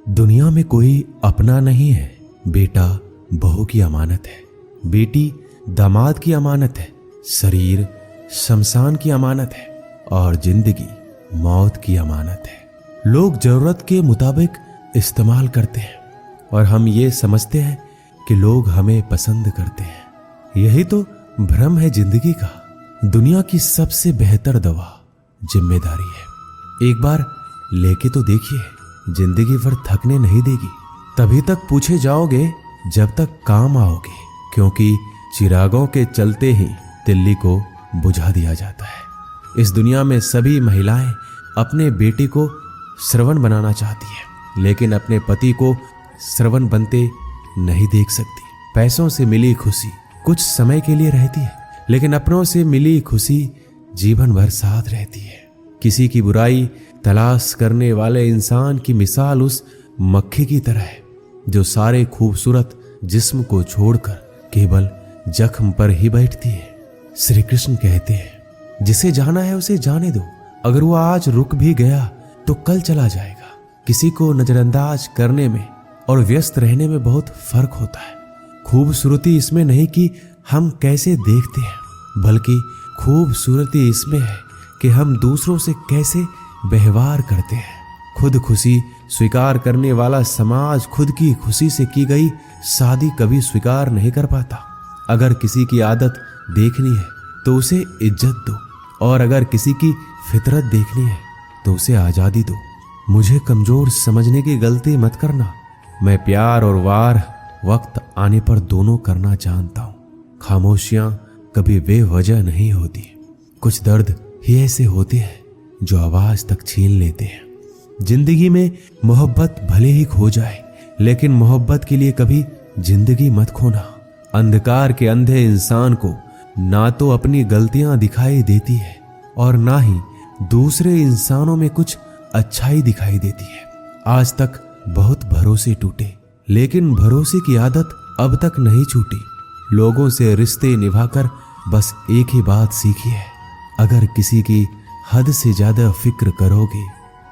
दुनिया में कोई अपना नहीं है। बेटा बहू की अमानत है, बेटी दामाद की अमानत है, शरीर शमशान की अमानत है और जिंदगी मौत की अमानत है। लोग जरूरत के मुताबिक इस्तेमाल करते हैं और हम ये समझते हैं कि लोग हमें पसंद करते हैं। यही तो भ्रम है जिंदगी का। दुनिया की सबसे बेहतर दवा जिम्मेदारी है। एक बार लेके तो देखिए, जिंदगी भर थकने नहीं देगी। तभी तक पूछे जाओगे जब तक काम आओगे, क्योंकि चिरागों के चलते ही तिल्ली को बुझा दिया जाता है। इस दुनिया में सभी महिलाएं अपने बेटे को श्रवण बनाना चाहती है, लेकिन अपने पति को श्रवण बनते नहीं देख सकती। पैसों से मिली खुशी कुछ समय के लिए रहती है, लेकिन अपनों से मिली खुशी जीवन भर साथ रहती है। किसी की बुराई तलाश करने वाले इंसान की मिसाल उस मक्खी की तरह है जो सारे खूबसूरत जिस्म को छोड़कर केवल जख्म पर ही बैठती है। श्री कृष्ण कहते हैं, जिसे जाना है उसे जाने दो। अगर वो आज रुक भी गया तो कल चला जाएगा। किसी को नजरअंदाज करने में और व्यस्त रहने में बहुत फर्क होता है। खूबसूरती इसमें नहीं कि हम कैसे देखते हैं, बल्कि खूबसूरती इसमें है कि हम दूसरों से कैसे व्यवहार करते हैं। खुद खुशी स्वीकार करने वाला समाज खुद की खुशी से की गई शादी कभी स्वीकार नहीं कर पाता। अगर किसी की आदत देखनी है तो उसे इज्जत दो, और अगर किसी की फितरत देखनी है तो उसे आजादी दो। मुझे कमजोर समझने की गलती मत करना। मैं प्यार और वार वक्त आने पर दोनों करना जानता हूं। खामोशियां कभी बेवजह नहीं होती। कुछ दर्द ही ऐसे होते हैं जो आवाज तक छीन लेते हैं। जिंदगी में मोहब्बत भले ही खो जाए, लेकिन मोहब्बत के लिए कभी जिंदगी मत खोना। अंधकार के अंधे इंसान को ना तो अपनी गलतियां दिखाई देती है और ना ही दूसरे इंसानों में कुछ अच्छाई दिखाई देती है। आज तक बहुत भरोसे टूटे, लेकिन भरोसे की आदत अब तक नहीं छूटी। लोगों से रिश्ते निभाकर बस एक ही बात सीखी है, अगर किसी की हद से ज्यादा फिक्र करोगे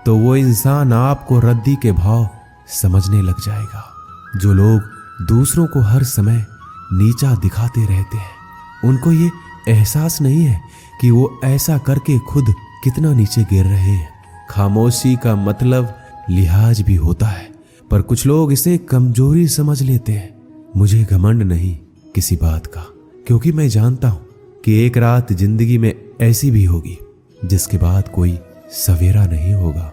तो वो इंसान आपको रद्दी के भाव समझने लग जाएगा। जो लोग दूसरों को हर समय नीचा दिखाते रहते हैं, उनको ये एहसास नहीं है कि वो ऐसा करके खुद कितना नीचे गिर रहे हैं। खामोशी का मतलब लिहाज भी होता है, पर कुछ लोग इसे कमजोरी समझ लेते हैं। मुझे घमंड नहीं किसी बात का, क्योंकि मैं जानता हूं कि एक रात जिंदगी में ऐसी भी होगी जिसके बाद कोई सवेरा नहीं होगा।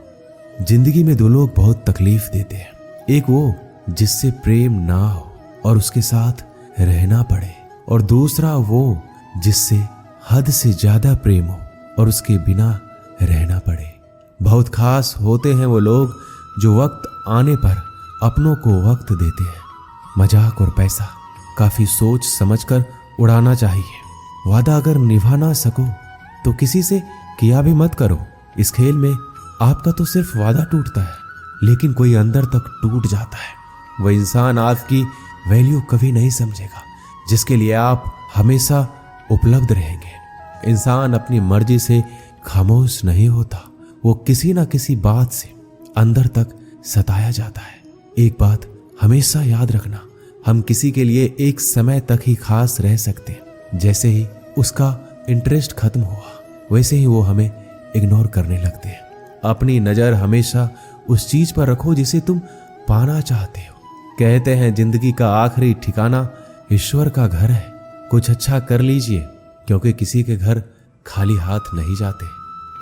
जिंदगी में दो लोग बहुत तकलीफ देते हैं। एक वो जिससे प्रेम ना हो और उसके साथ रहना पड़े, और दूसरा वो जिससे हद से ज्यादा प्रेम हो और उसके बिना रहना पड़े। बहुत खास होते हैं वो लोग जो वक्त आने पर अपनों को वक्त देते हैं। मजाक और पैसा काफी सोच समझकर उड़ाना चाहिए। वादा अगर निभा ना सको तो किसी से किया भी मत करो। इस खेल में आपका तो सिर्फ वादा टूटता है, लेकिन कोई अंदर तक टूट जाता है। वह इंसान आपकी वैल्यू कभी नहीं समझेगा जिसके लिए आप हमेशा उपलब्ध रहेंगे। इंसान अपनी मर्जी से खामोश नहीं होता, वो किसी ना किसी बात से अंदर तक सताया जाता है। एक बात हमेशा याद रखना, हम किसी के लिए एक समय तक ही खास रह सकते हैं। जैसे ही उसका इंटरेस्ट खत्म हुआ, वैसे ही वो हमें इग्नोर करने लगते हैं। अपनी नजर हमेशा उस चीज पर रखो जिसे तुम पाना चाहते हो। कहते हैं जिंदगी का आखिरी ठिकाना ईश्वर का घर है। कुछ अच्छा कर लीजिए, क्योंकि किसी के घर खाली हाथ नहीं जाते।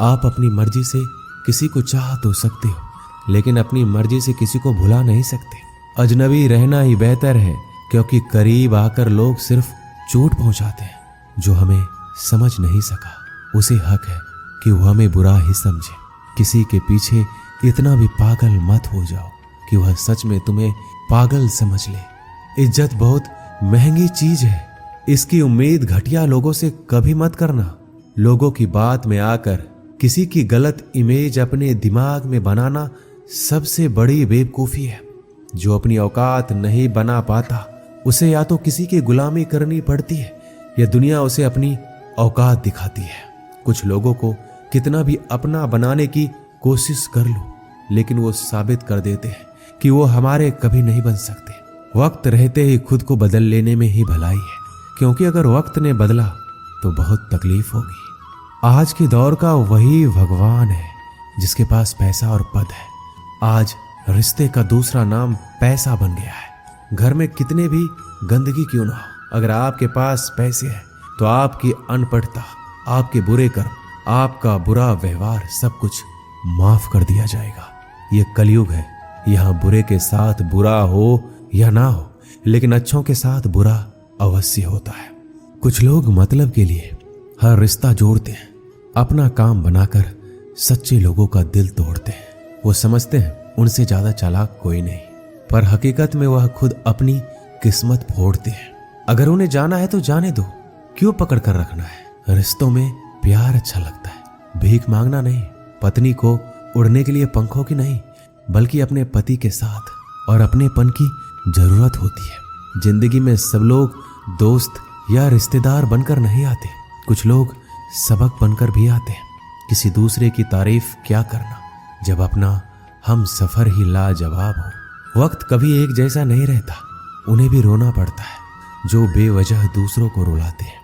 आप अपनी मर्जी से किसी को चाह तो सकते हो, लेकिन अपनी मर्जी से किसी को भुला नहीं सकते। अजनबी रहना ही बेहतर है, क्योंकि करीब आकर लोग सिर्फ चोट पहुंचाते हैं। जो हमें समझ नहीं सका उसे हक है कि वो हमें बुरा ही समझे। किसी के पीछे इतना भी पागल मत हो जाओ कि वह सच में तुम्हें पागल समझ ले। इज्जत बहुत महंगी चीज है, इसकी उम्मीद घटिया लोगों से कभी मत करना। लोगों की बात में आकर किसी की गलत इमेज अपने दिमाग में बनाना सबसे बड़ी बेवकूफी है। जो अपनी औकात नहीं बना पाता उसे या तो किसी की गुलामी करनी पड़ती है या दुनिया उसे अपनी औकात दिखाती है। कुछ लोगों को कितना भी अपना बनाने की कोशिश कर लो, लेकिन वो साबित कर देते हैं कि वो हमारे कभी नहीं बन सकते। वक्त रहते ही खुद को बदल लेने में ही भलाई है, क्योंकि अगर वक्त ने बदला तो बहुत तकलीफ होगी। आज के दौर का वही भगवान है जिसके पास पैसा और पद है। आज रिश्ते का दूसरा नाम पैसा बन गया है। घर में कितने भी गंदगी क्यों ना हो, अगर आपके पास पैसे हैं तो आपकी अनपढ़ता, आपके बुरे कर्म, आपका बुरा व्यवहार सब कुछ माफ कर दिया जाएगा। ये कलयुग है, यहाँ बुरे के साथ बुरा हो या ना हो, लेकिन अच्छों के साथ बुरा अवश्य होता है। कुछ लोग मतलब के लिए हर रिश्ता जोड़ते हैं, अपना काम बनाकर सच्चे लोगों का दिल तोड़ते हैं। वो समझते हैं उनसे ज्यादा चालाक कोई नहीं, पर हकीकत में वह खुद अपनी किस्मत फोड़ते हैं। अगर उन्हें जाना है तो जाने दो, क्यों पकड़ कर रखना है। रिश्तों में प्यार अच्छा लगता है, भीख मांगना नहीं। पत्नी को उड़ने के लिए पंखों की नहीं, बल्कि अपने पति के साथ और अपनेपन की जरूरत होती है। जिंदगी में सब लोग दोस्त या रिश्तेदार बनकर नहीं आते, कुछ लोग सबक बनकर भी आते हैं। किसी दूसरे की तारीफ क्या करना जब अपना हम सफर ही लाजवाब हो। वक्त कभी एक जैसा नहीं रहता, उन्हें भी रोना पड़ता है जो बेवजह दूसरों को रुलाते हैं।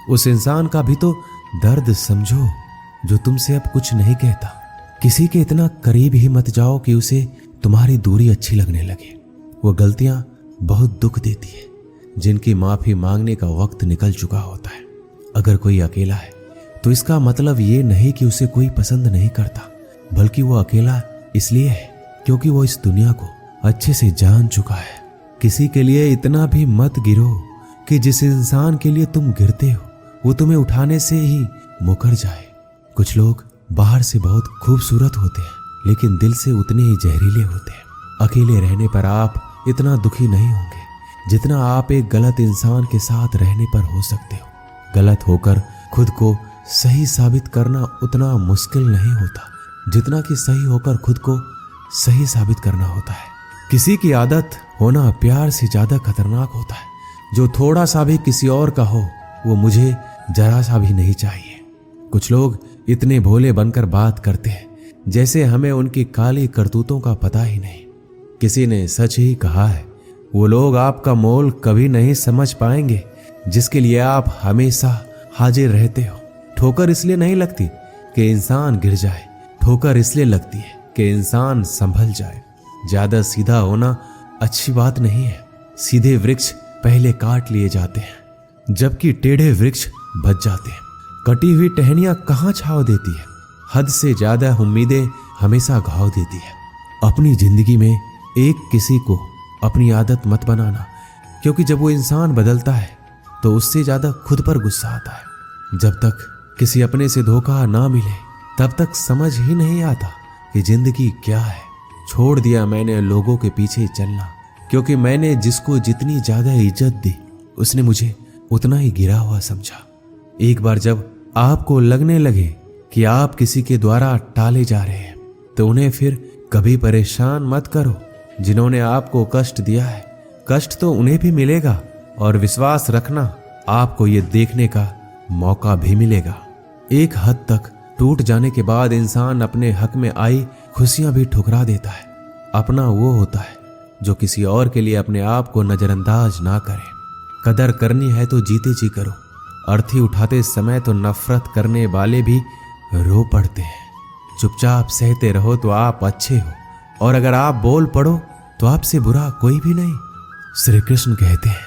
उस इंसान का भी तो दर्द समझो जो तुमसे अब कुछ नहीं कहता। किसी के इतना करीब ही मत जाओ कि उसे तुम्हारी दूरी अच्छी लगने लगे। वो गलतियां बहुत दुख देती है जिनकी माफी मांगने का वक्त निकल चुका होता है। अगर कोई अकेला है तो इसका मतलब ये नहीं कि उसे कोई पसंद नहीं करता, बल्कि वो अकेला इसलिए है क्योंकि वो इस दुनिया को अच्छे से जान चुका है। किसी के लिए इतना भी मत गिरो कि जिस इंसान के लिए तुम गिरते हो वो तुम्हें उठाने से ही मुकर जाए। कुछ लोग बाहर से बहुत खूबसूरत होते हैं, लेकिन दिल से उतने ही जहरीले होते हैं। अकेले रहने पर आप इतना दुखी नहीं होंगे जितना आप एक गलत इंसान के साथ रहने पर हो सकते हो। गलत होकर खुद को सही साबित करना उतना मुश्किल नहीं होता जितना कि सही होकर खुद को सही साबित करना होता है। किसी की आदत होना प्यार से ज्यादा खतरनाक होता है। जो थोड़ा सा भी किसी और का हो वो मुझे जरा सा भी नहीं चाहिए। कुछ लोग इतने भोले बनकर बात करते हैं जैसे हमें उनकी काली करतूतों का पता ही नहीं। किसी ने सच ही कहा है, वो लोग आपका मोल कभी नहीं समझ पाएंगे जिसके लिए आप हमेशा हाजिर रहते हो। ठोकर इसलिए नहीं लगती कि इंसान गिर जाए, ठोकर इसलिए लगती है कि इंसान संभल जाए। ज्यादा सीधा होना अच्छी बात नहीं है। सीधे वृक्ष पहले काट लिए जाते हैं जबकि टेढ़े वृक्ष बच जाते हैं। कटी हुई टहनियां कहाँ छाव देती है, हद से ज्यादा उम्मीदें हमेशा घाव देती है। अपनी जिंदगी में एक किसी को अपनी आदत मत बनाना, क्योंकि जब वो इंसान बदलता है तो उससे ज्यादा खुद पर गुस्सा आता है। जब तक किसी अपने से धोखा ना मिले तब तक समझ ही नहीं आता कि जिंदगी क्या है। छोड़ दिया मैंने लोगों के पीछे चलना, क्योंकि मैंने जिसको जितनी ज्यादा इज्जत दी उसने मुझे उतना ही गिरा हुआ समझा। एक बार जब आपको लगने लगे कि आप किसी के द्वारा टाले जा रहे हैं तो उन्हें फिर कभी परेशान मत करो। जिन्होंने आपको कष्ट दिया है, कष्ट तो उन्हें भी मिलेगा, और विश्वास रखना आपको ये देखने का मौका भी मिलेगा। एक हद तक टूट जाने के बाद इंसान अपने हक में आई खुशियां भी ठुकरा देता है। अपना वो होता है जो किसी और के लिए अपने आप को नजरअंदाज ना करे। कदर करनी है तो जीते जी करो। अर्थी उठाते समय तो नफरत करने वाले भी रो पड़ते हैं। चुपचाप सहते रहो तो आप अच्छे हो, और अगर आप बोल पड़ो तो आपसे बुरा कोई भी नहीं। श्री कृष्ण कहते हैं,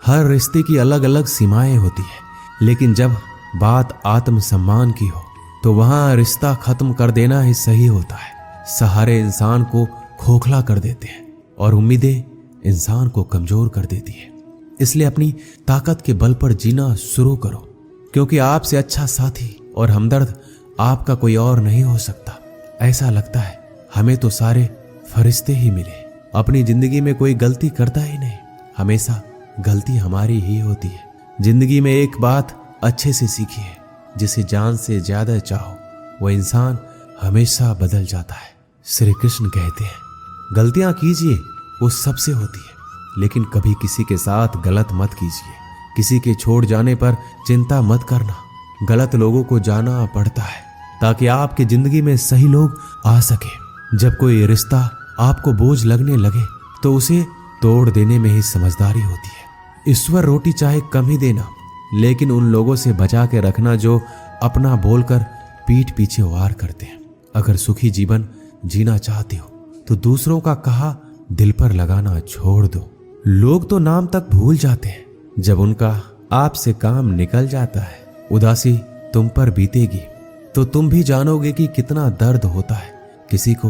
हर रिश्ते की अलग अलग सीमाएं होती है, लेकिन जब बात आत्मसम्मान की हो तो वहां रिश्ता खत्म कर देना ही सही होता है। सहारे इंसान को खोखला कर देते हैं और उम्मीदें इंसान को कमजोर कर देती है। इसलिए अपनी ताकत के बल पर जीना शुरू करो, क्योंकि आपसे अच्छा साथी और हमदर्द आपका कोई और नहीं हो सकता। ऐसा लगता है हमें तो सारे फरिश्ते ही मिले। अपनी जिंदगी में कोई गलती करता ही नहीं, हमेशा गलती हमारी ही होती है। जिंदगी में एक बात अच्छे से सीखिए, जिसे जान से ज्यादा चाहो वो इंसान हमेशा बदल जाता है। श्री कृष्ण कहते हैं, गलतियां कीजिए, वो सबसे होती है, लेकिन कभी किसी के साथ गलत मत कीजिए। किसी के छोड़ जाने पर चिंता मत करना। गलत लोगों को जाना पड़ता है ताकि आपकी जिंदगी में सही लोग आ सके। जब कोई रिश्ता आपको बोझ लगने लगे तो उसे तोड़ देने में ही समझदारी होती है। ईश्वर रोटी चाहे कम ही देना, लेकिन उन लोगों से बचा के रखना जो अपना बोलकर पीठ पीछे वार करते हैं। अगर सुखी जीवन जीना चाहते हो तो दूसरों का कहा दिल पर लगाना छोड़ दो। लोग तो नाम तक भूल जाते हैं जब उनका आपसे काम निकल जाता है। उदासी तुम पर बीतेगी तो तुम भी जानोगे कि कितना दर्द होता है किसी को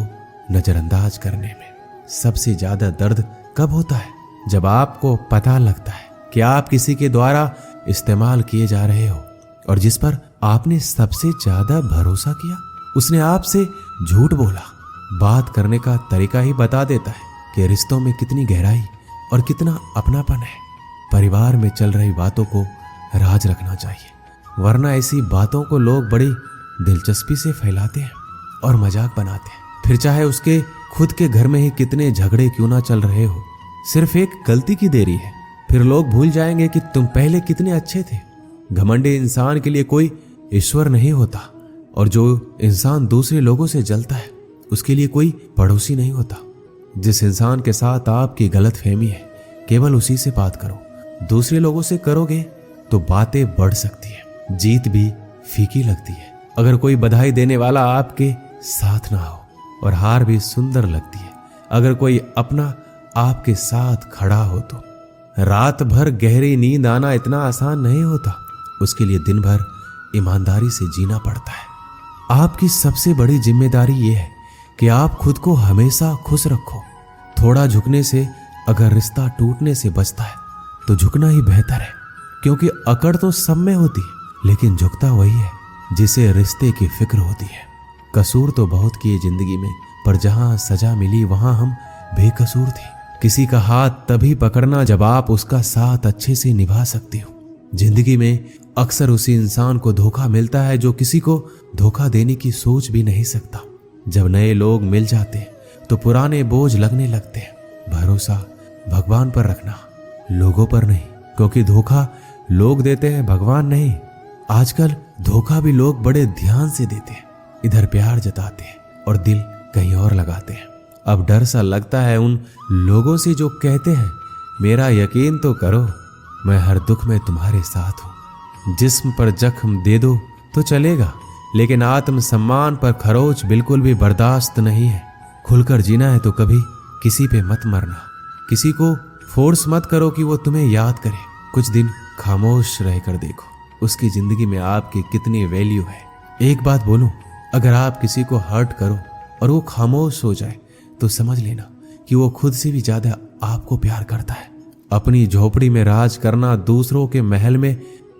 नजरअंदाज करने में। सबसे ज्यादा दर्द कब होता है? जब आपको पता लगता है कि आप किसी के द्वारा इस्तेमाल किए जा रहे हो और जिस पर आपने सबसे ज्यादा भरोसा किया उसने आपसे झूठ बोला। बात करने का तरीका ही बता देता है कि रिश्तों में कितनी गहराई और कितना अपनापन है। परिवार में चल रही बातों को राज रखना चाहिए, वरना ऐसी बातों को लोग बड़ी दिलचस्पी से फैलाते हैं और मजाक बनाते हैं। फिर चाहे उसके खुद के घर में ही कितने झगड़े क्यों ना चल रहे हो, सिर्फ एक गलती की देरी है। फिर लोग भूल जाएंगे कि तुम पहले कितने अच्छे थे। घमंडी इंसान के लिए कोई ईश्वर नहीं होता और जो इंसान दूसरे लोगों से जलता है उसके लिए कोई पड़ोसी नहीं होता। जिस इंसान के साथ आपकी गलतफहमी है केवल उसी से बात करो। दूसरे लोगों से करोगे तो बातें बढ़ सकती है, जीत भी फीकी लगती है। अगर कोई बधाई देने वाला आपके साथ ना हो और हार भी सुंदर लगती है। अगर कोई अपना आपके साथ खड़ा हो तो रात भर गहरी नींद आना इतना आसान नहीं होता। उसके लिए दिन भर ईमानदारी से जीना पड़ता है। आपकी सबसे बड़ी जिम्मेदारी यह है कि आप खुद को हमेशा खुश रखो। थोड़ा झुकने से अगर रिश्ता टूटने से बचता है तो झुकना ही बेहतर है, क्योंकि अकड़ तो सब में होती है लेकिन झुकता वही है जिसे रिश्ते की फिक्र होती है। कसूर तो बहुत किए जिंदगी में, पर जहां सजा मिली वहां हम बेकसूर थे। किसी का हाथ तभी पकड़ना जब आप उसका साथ अच्छे से निभा सकते हो। जिंदगी में अक्सर उसी इंसान को धोखा मिलता है जो किसी को धोखा देने की सोच भी नहीं सकता। जब नए लोग मिल जाते हैं तो पुराने बोझ लगने लगते हैं। भरोसा भगवान पर रखना, लोगों पर नहीं, क्योंकि धोखा लोग देते हैं, भगवान नहीं। आजकल धोखा भी लोग बड़े ध्यान से देते हैं। इधर प्यार जताते हैं और दिल कहीं और लगाते हैं। अब डर सा लगता है उन लोगों से जो कहते हैं मेरा यकीन तो करो, मैं हर दुख में तुम्हारे साथ हूं। जिस्म पर जख्म दे दो तो चलेगा, लेकिन आत्म सम्मान पर खरोच बिल्कुल भी बर्दाश्त नहीं है। खुलकर जीना है तो कभी किसी पे मत मरना। किसी को फोर्स मत करो कि वो तुम्हें याद करे। कुछ दिन खामोश रहकर देखो उसकी जिंदगी में आपकी कितनी वैल्यू है। एक बात बोलूं, अगर आप किसी को हर्ट करो और वो खामोश हो जाए तो समझ लेना कि वो खुद से भी ज्यादा आपको प्यार करता है। अपनी झोपड़ी में राज करना दूसरों के महल में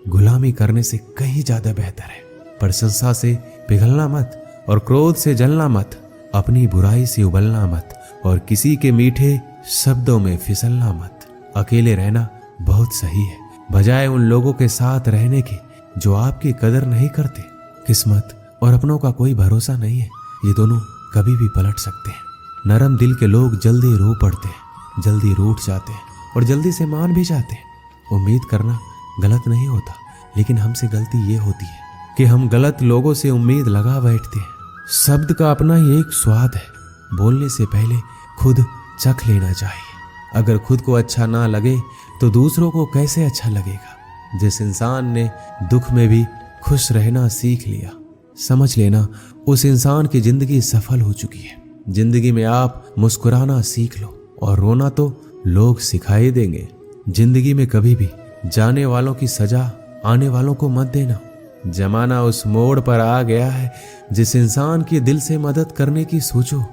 गुलामी करने से कहीं ज्यादा बेहतर है। प्रशंसा से पिघलना मत और क्रोध से जलना मत। अपनी बुराई से उबलना मत और किसी के मीठे शब्दों में फिसलना मत। अकेले रहना बहुत सही है, बजाय उन लोगों के साथ रहने के जो आपकी कदर नहीं करते। किस्मत और अपनों का कोई भरोसा नहीं है, ये दोनों कभी भी पलट सकते हैं। नरम दिल के लोग जल्दी रो पड़ते हैं, जल्दी रूठ जाते हैं और जल्दी से मान भी जाते हैं। उम्मीद करना गलत नहीं होता, लेकिन हमसे गलती ये होती है कि हम गलत लोगों से उम्मीद लगा बैठते हैं। शब्द का अपना ही एक स्वाद है, बोलने से पहले खुद चख लेना चाहिए। अगर खुद को अच्छा ना लगे तो दूसरों को कैसे अच्छा लगेगा। जिस इंसान ने दुख में भी खुश रहना सीख लिया, समझ लेना उस इंसान की जिंदगी सफल हो चुकी है। जिंदगी में आप मुस्कुराना सीख लो और रोना तो लोग सिखाई देंगे। जिंदगी में कभी भी जाने वालों की सजा आने वालों को मत देना। जमाना उस मोड़ पर आ गया है, जिस इंसान की दिल से मदद करने की सोचो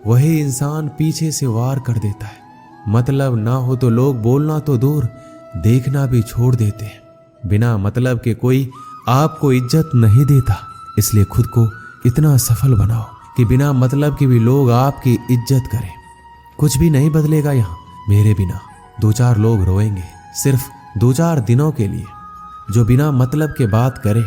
वही इंसान पीछे से वार कर देता है। मतलब ना हो तो लोग बोलना तो दूर, देखना भी छोड़ देते हैं। बिना मतलब के कोई आपको इज्जत नहीं देता, इसलिए खुद को इतना सफल बनाओ कि बिना मतलब के भी लोग आपकी इज्जत करें। कुछ भी नहीं बदलेगा यहाँ मेरे बिना। 2-4 लोग रोएंगे सिर्फ 2-4 दिनों के लिए, जो बिना मतलब के बात करे।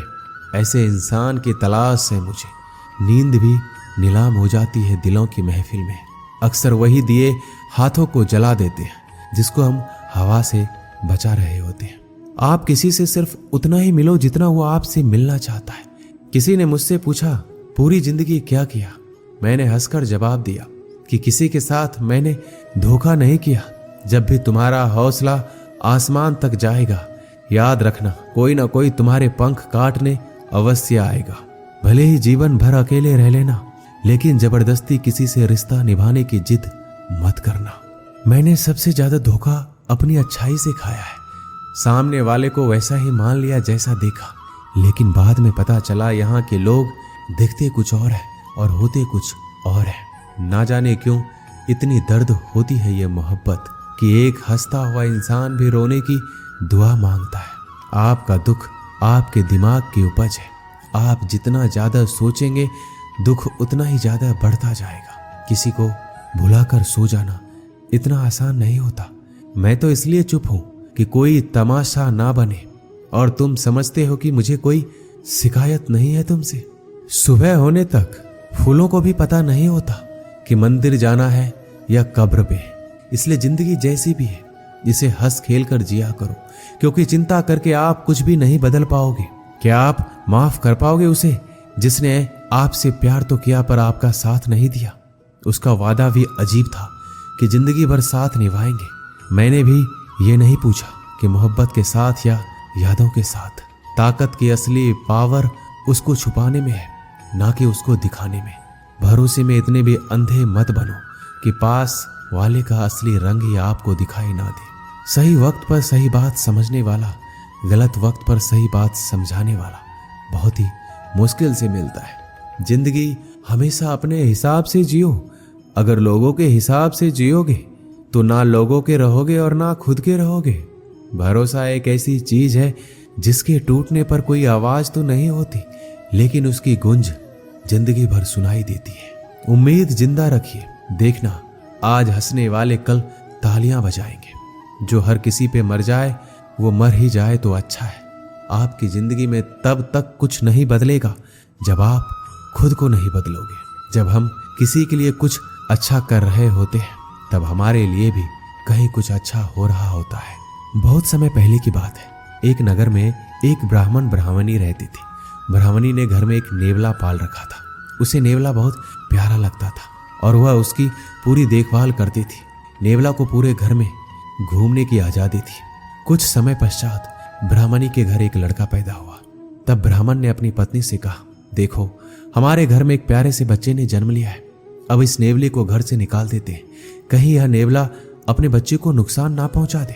ऐसे इंसान की तलाश से मुझे नींद भी नीलाम हो जाती है दिलों की महफिल में। अक्सर वही दिए हाथों को जला देते हैं जिसको हम हवा से बचा रहे होते हैं। आप किसी से सिर्फ उतना ही मिलो जितना वो आपसे मिलना चाहता है। किसी ने मुझसे पूछा पूरी जिंदगी क्या किया? मैंने हंसकर जवाब दिया, कि किसी के साथ मैंने धोखा नहीं किया। जब भी तुम्हारा हौसला आसमान तक जाएगा, याद रखना कोई ना कोई तुम्हारे पंख काटने अवश्य आएगा। भले ही जीवन भर अकेले रह लेना, लेकिन जबरदस्ती किसी से रिश्ता निभाने की जिद मत करना। मैंने सबसे ज्यादा धोखा अपनी अच्छाई से खाया है। सामने वाले को वैसा ही मान लिया जैसा देखा, लेकिन बाद में पता चला यहाँ के लोग दिखते कुछ और है और होते कुछ और है। ना जाने क्यों इतनी दर्द होती है ये मोहब्बत कि एक हंसता हुआ इंसान भी रोने की दुआ मांगता है। आपका दुख आपके दिमाग की उपज है। आप जितना ज्यादा सोचेंगे दुख उतना ही ज्यादा बढ़ता जाएगा। किसी को भुलाकर सो जाना इतना आसान नहीं होता। मैं तो इसलिए चुप हूं कि कोई तमाशा ना बने, और तुम समझते हो कि मुझे कोई शिकायत नहीं है तुमसे। सुबह होने तक फूलों को भी पता नहीं होता कि मंदिर जाना है या कब्र पे। इसलिए जिंदगी जैसी भी है इसे हंस खेल कर जिया करो, क्योंकि चिंता करके आप कुछ भी नहीं बदल पाओगे। क्या आप माफ कर पाओगे उसे जिसने आपसे प्यार तो किया पर आपका साथ नहीं दिया? उसका वादा भी अजीब था कि जिंदगी भर साथ निभाएंगे। मैंने भी ये नहीं पूछा कि मोहब्बत के साथ या यादों के साथ। ताकत की असली पावर उसको छुपाने में है, ना कि उसको दिखाने में। भरोसे में इतने भी अंधे मत बनो कि पास वाले का असली रंग ही आपको दिखाई ना दे। सही वक्त पर सही बात समझने वाला, गलत वक्त पर सही बात समझाने वाला बहुत ही मुश्किल से मिलता है। जिंदगी हमेशा अपने हिसाब से जियो। अगर लोगों के हिसाब से जियोगे तो ना लोगों के रहोगे और ना खुद के रहोगे। भरोसा एक ऐसी चीज है जिसके टूटने पर कोई आवाज तो नहीं होती, लेकिन उसकी गूंज जिंदगी भर सुनाई देती है। उम्मीद जिंदा रखिए। देखना आज हंसने वाले कल तालियां बजाएंगे। जो हर किसी पे मर जाए वो मर ही जाए तो अच्छा है। आपकी जिंदगी में तब तक कुछ नहीं बदलेगा जब आप खुद को नहीं बदलोगे। जब हम किसी के लिए कुछ अच्छा कर रहे होते हैं तब हमारे लिए भी कहीं कुछ अच्छा हो रहा होता है। बहुत समय पहले की बात है। एक नगर में एक ब्राह्मण ब्राह्मणी रहती थी। ब्राह्मणी ने घर में एक नेवला पाल रखा था। उसे नेवला बहुत प्यारा लगता था और वह उसकी पूरी देखभाल करती थी। नेवला को पूरे घर में घूमने की आजादी थी। कुछ समय पश्चात ब्राह्मणी के घर एक लड़का पैदा हुआ। तब ब्राह्मण ने अपनी पत्नी से कहा, देखो हमारे घर में एक प्यारे से बच्चे ने जन्म लिया है। अब इस नेवले को घर से निकाल देते हैं, कहीं यह नेवला अपने बच्चे को नुकसान ना पहुंचा दे।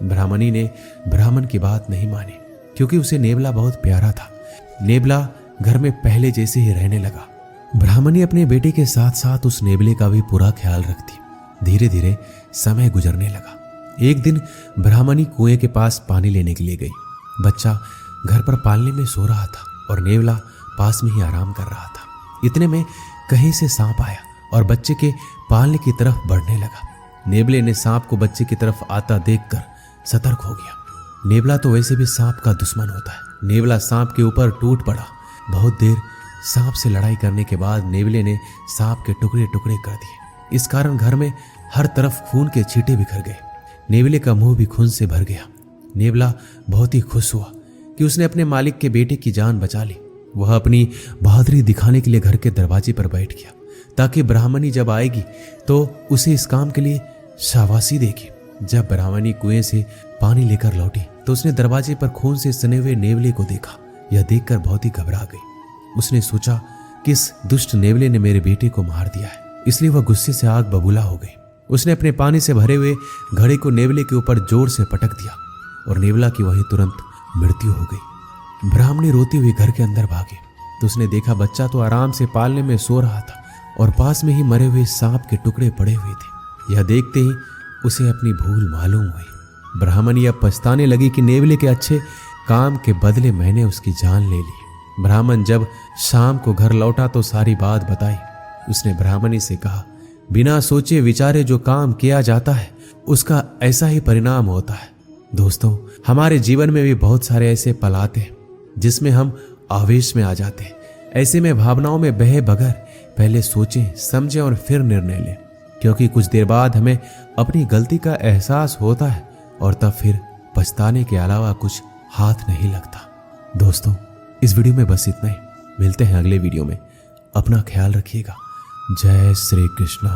ब्राह्मणी ने ब्राह्मण की बात नहीं मानी, क्योंकि उसे नेवला बहुत प्यारा था। नेवला घर में पहले जैसे ही रहने लगा। ब्राह्मणी अपने बेटे के साथ साथ उस नेवले का भी पूरा ख्याल रखती। धीरे धीरे समय गुजरने लगा। एक दिन ब्राह्मणी कुएं के पास पानी लेने के लिए गई। बच्चा घर पर पालने में सो रहा था और नेवला पास में ही आराम कर रहा था। इतने में कहीं से सांप आया और बच्चे के पालने की तरफ बढ़ने लगा। नेवले ने सांप को बच्चे की तरफ आता देखकर सतर्क हो गया। नेवला तो वैसे भी सांप का दुश्मन होता है। नेवला सांप के ऊपर टूट पड़ा। बहुत देर सांप से लड़ाई करने के बाद नेवले ने सांप के टुकड़े टुकड़े कर दिए। इस कारण घर में हर तरफ खून के छींटे बिखर गए। नेवले का मुंह भी खून से भर गया। नेवला बहुत ही खुश हुआ कि उसने अपने मालिक के बेटे की जान बचा ली। वह अपनी बहादुरी दिखाने के लिए घर के दरवाजे पर बैठ गया, ताकि ब्राह्मणी जब आएगी तो उसे इस काम के लिए शाबाशी देगी। जब ब्राह्मणी कुएं से पानी लेकर लौटी तो उसने दरवाजे पर खून से सने हुए नेवले को देखा। यह देखकर बहुत ही घबरा गई। उसने सोचा कि इस दुष्ट नेवले ने मेरे बेटे को मार दिया है, इसलिए वह गुस्से से आग बबूला हो गई। उसने अपने पानी से भरे हुए घड़े को नेवले के ऊपर जोर से पटक दिया और नेवला की वहीं तुरंत मृत्यु हो गई। ब्राह्मणी रोती हुई घर के अंदर भागी तो उसने देखा बच्चा तो आराम से पालने में सो रहा था और पास में ही मरे हुए सांप के टुकड़े पड़े हुए थे। यह देखते ही उसे अपनी भूल मालूम हुई। ब्राह्मणी अब पछताने लगी कि नेवले के अच्छे काम के बदले मैंने उसकी जान ले ली। ब्राह्मण जब शाम को घर लौटा तो सारी बात बताई। उसने ब्राह्मणी से कहा, बिना सोचे विचारे जो काम किया जाता है उसका ऐसा ही परिणाम होता है। दोस्तों, हमारे जीवन में भी बहुत सारे ऐसे पल आते हैं जिसमें हम आवेश में आ जाते हैं। ऐसे में भावनाओं में बहे बगैर पहले सोचें, समझें और फिर निर्णय लें, क्योंकि कुछ देर बाद हमें अपनी गलती का एहसास होता है और तब फिर पछताने के अलावा कुछ हाथ नहीं लगता। दोस्तों, इस वीडियो में बस इतना ही। मिलते हैं अगले वीडियो में। अपना ख्याल रखिएगा। जय श्री कृष्ण।